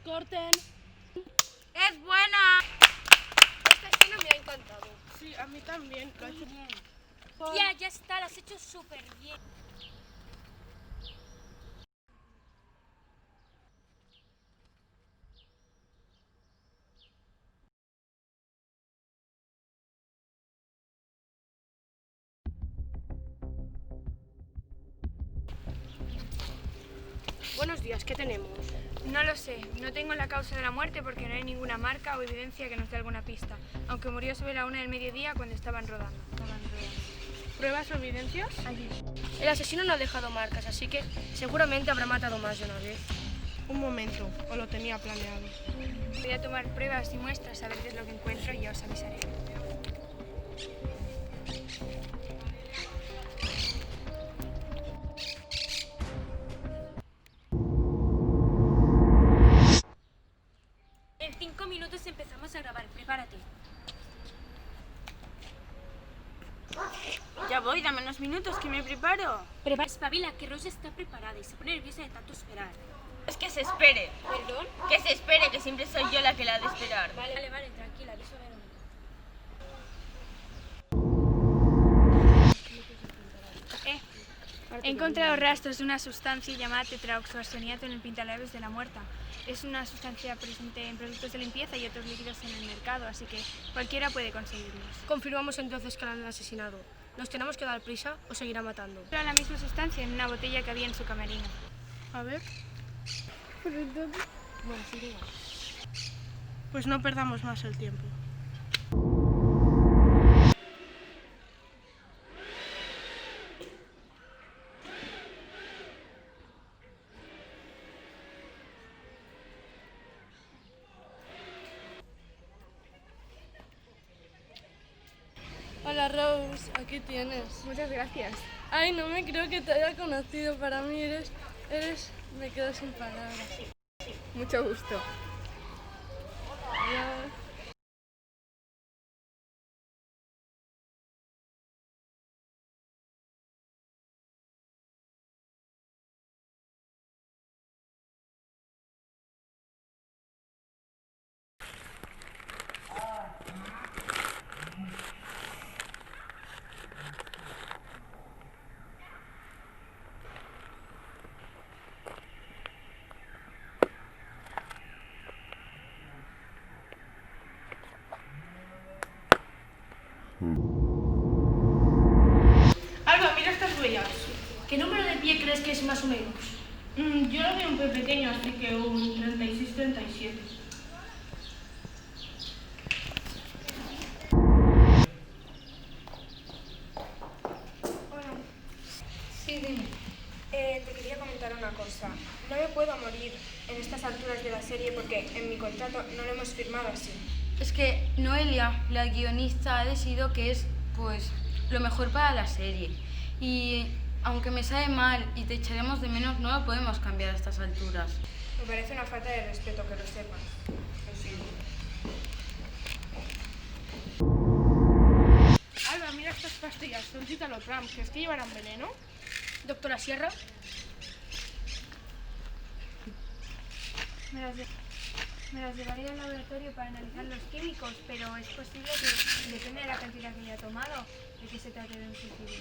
Corten. ¡Es buena! Esta escena me ha encantado. Sí, a mí también. Lo ha hecho Bien. por- Ya está, lo has hecho súper bien. Buenos días, ¿qué tenemos? No lo sé, no tengo la causa de la muerte porque no hay ninguna marca o evidencia que nos dé alguna pista, aunque murió sobre la 1 del mediodía cuando estaban rodando. ¿Pruebas o evidencias? Allí. El asesino no ha dejado marcas, así que seguramente habrá matado más de una vez. Un momento, o lo tenía planeado. Voy a tomar pruebas y muestras a ver qué es lo que encuentro y ya os avisaré. En 5 minutos empezamos a grabar, prepárate. Ya voy, dame unos minutos que me preparo. Espabila, que Rose está preparada y se pone nerviosa de tanto esperar. Es que se espere. ¿Perdón? Que se espere, que siempre soy yo la que la ha de esperar. Vale, tranquila, aviso a Verónica. He encontrado rastros de una sustancia llamada tetraoxoarseniato en el pintalabios de la muerta. Es una sustancia presente en productos de limpieza y otros líquidos en el mercado, así que cualquiera puede conseguirlos. Confirmamos entonces que la han asesinado. ¿Nos tenemos que dar prisa o seguirá matando? Era la misma sustancia en una botella que había en su camerino. A ver. Bueno, sí, digo. Pues no perdamos más el tiempo. Hola Rose, aquí tienes. Muchas gracias. Ay, no me creo que te haya conocido. Para mí me quedo sin palabras. Mucho gusto. Adiós. Alba, mira estas huellas. ¿Qué número de pie crees que es más o menos? Yo lo veo un pie pequeño, así que un 36-37. Sí, dime. Te quería comentar una cosa. No me puedo morir en estas alturas de la serie porque en mi contrato no lo hemos firmado así. Es que Noelia, la guionista, ha decidido que es, pues, lo mejor para la serie. Y aunque me sabe mal y te echaremos de menos, no lo podemos cambiar a estas alturas. Me parece una falta de respeto que lo sepas. Lo siento. Alba, mira estas pastillas, son citalopram. ¿Crees que llevarán veneno? Doctora Sierra, Me las llevaría al laboratorio para analizar los químicos, pero es posible que, depende de la cantidad que haya tomado, de que se trate de un suicidio.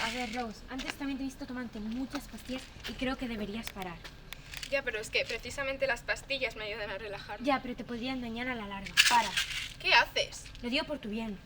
A ver, Rose, antes también te he visto tomarte muchas pastillas y creo que deberías parar. Ya, pero es que precisamente las pastillas me ayudan a relajarme. Ya, pero te podrían dañar a la larga. Para. ¿Qué haces? Lo digo por tu bien.